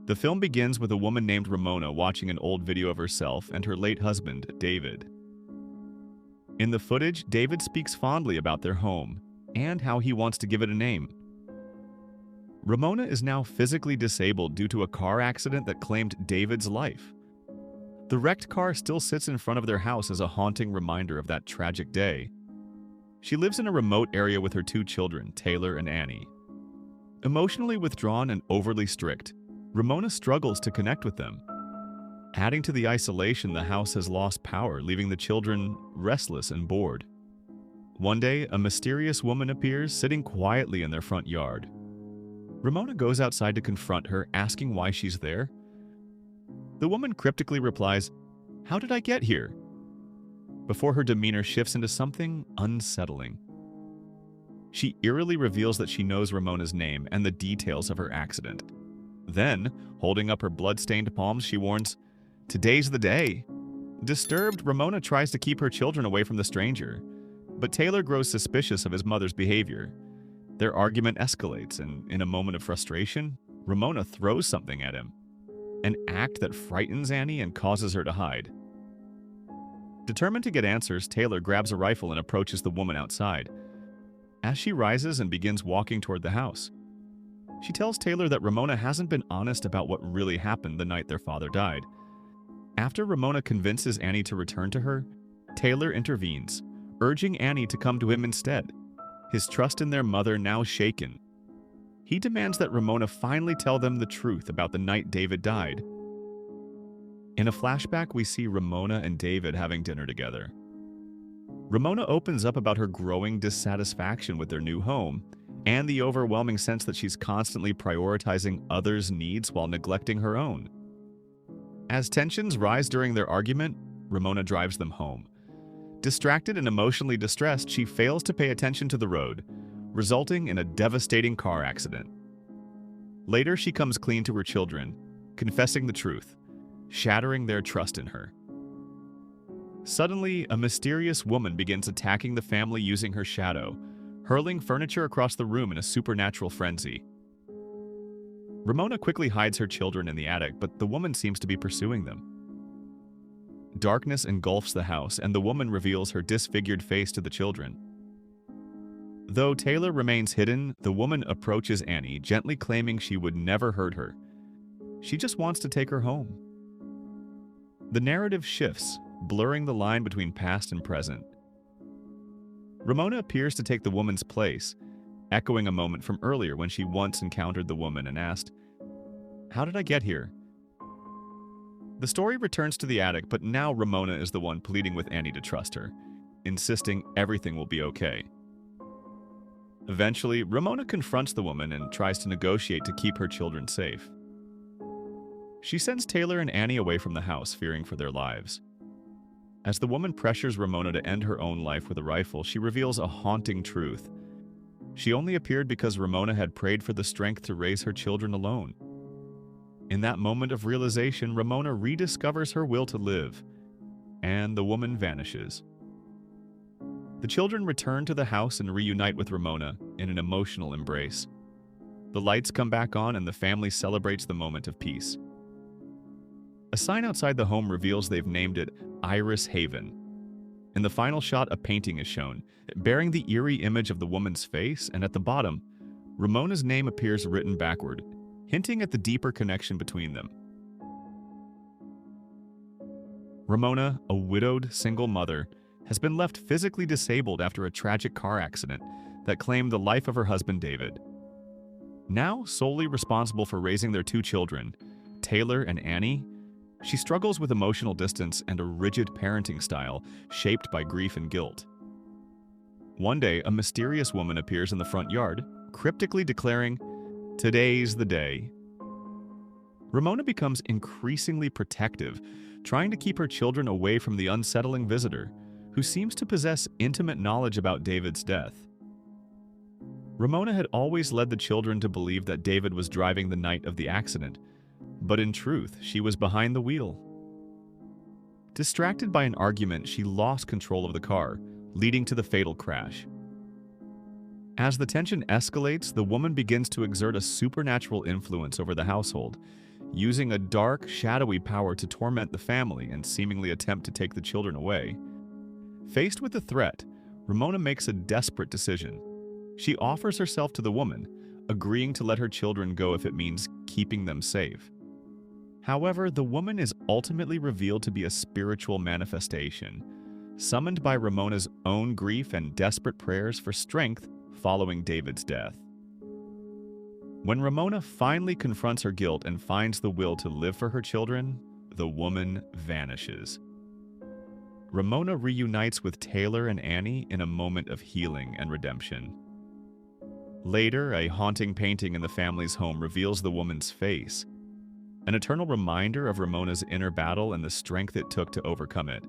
The film begins with a woman named Ramona watching an old video of herself and her late husband, David. In the footage, David speaks fondly about their home and how he wants to give it a name. Ramona is now physically disabled due to a car accident that claimed David's life. The wrecked car still sits in front of their house as a haunting reminder of that tragic day. She lives in a remote area with her two children, Taylor and Annie. Emotionally withdrawn and overly strict, Ramona struggles to connect with them. Adding to the isolation, the house has lost power, leaving the children restless and bored. One day, a mysterious woman appears, sitting quietly in their front yard. Ramona goes outside to confront her, asking why she's there. The woman cryptically replies, "How did I get here?" before her demeanor shifts into something unsettling. She eerily reveals that she knows Ramona's name and the details of her accident. Then, holding up her blood-stained palms, she warns, "Today's the day." Disturbed, Ramona tries to keep her children away from the stranger, but Taylor grows suspicious of his mother's behavior. Their argument escalates, and in a moment of frustration, Ramona throws something at him, an act that frightens Annie and causes her to hide. Determined to get answers, Taylor grabs a rifle and approaches the woman outside. As she rises and begins walking toward the house, she tells Taylor that Ramona hasn't been honest about what really happened the night their father died. After Ramona convinces Annie to return to her, Taylor intervenes, urging Annie to come to him instead, his trust in their mother now shaken. He demands that Ramona finally tell them the truth about the night David died. In a flashback, we see Ramona and David having dinner together. Ramona opens up about her growing dissatisfaction with their new home and the overwhelming sense that she's constantly prioritizing others' needs while neglecting her own. As tensions rise during their argument, Ramona drives them home. Distracted and emotionally distressed, she fails to pay attention to the road, resulting in a devastating car accident. Later, she comes clean to her children, confessing the truth, shattering their trust in her. Suddenly, a mysterious woman begins attacking the family using her shadow, hurling furniture across the room in a supernatural frenzy. Ramona quickly hides her children in the attic, but the woman seems to be pursuing them. Darkness engulfs the house, and the woman reveals her disfigured face to the children. Though Taylor remains hidden, the woman approaches Annie, gently claiming she would never hurt her. She just wants to take her home. The narrative shifts, blurring the line between past and present. Ramona appears to take the woman's place, echoing a moment from earlier when she once encountered the woman and asked, "How did I get here?" The story returns to the attic, but now Ramona is the one pleading with Annie to trust her, insisting everything will be okay. Eventually, Ramona confronts the woman and tries to negotiate to keep her children safe. She sends Taylor and Annie away from the house, fearing for their lives. As the woman pressures Ramona to end her own life with a rifle, she reveals a haunting truth. She only appeared because Ramona had prayed for the strength to raise her children alone. In that moment of realization, Ramona rediscovers her will to live, and the woman vanishes. The children return to the house and reunite with Ramona in an emotional embrace. The lights come back on and the family celebrates the moment of peace. A sign outside the home reveals they've named it Iris Haven. In the final shot, a painting is shown, bearing the eerie image of the woman's face, and at the bottom, Ramona's name appears written backward, hinting at the deeper connection between them. Ramona, a widowed single mother, has been left physically disabled after a tragic car accident that claimed the life of her husband David. Now solely responsible for raising their two children, Taylor and Annie, she struggles with emotional distance and a rigid parenting style shaped by grief and guilt. One day, a mysterious woman appears in the front yard, cryptically declaring, "Today's the day." Ramona becomes increasingly protective, trying to keep her children away from the unsettling visitor, who seems to possess intimate knowledge about David's death. Ramona had always led the children to believe that David was driving the night of the accident, but in truth, she was behind the wheel. Distracted by an argument, she lost control of the car, leading to the fatal crash. As the tension escalates, the woman begins to exert a supernatural influence over the household, using a dark, shadowy power to torment the family and seemingly attempt to take the children away. Faced with the threat, Ramona makes a desperate decision. She offers herself to the woman, agreeing to let her children go if it means keeping them safe. However, the woman is ultimately revealed to be a spiritual manifestation, summoned by Ramona's own grief and desperate prayers for strength following David's death. When Ramona finally confronts her guilt and finds the will to live for her children, the woman vanishes. Ramona reunites with Taylor and Annie in a moment of healing and redemption. Later, a haunting painting in the family's home reveals the woman's face, an eternal reminder of Ramona's inner battle and the strength it took to overcome it.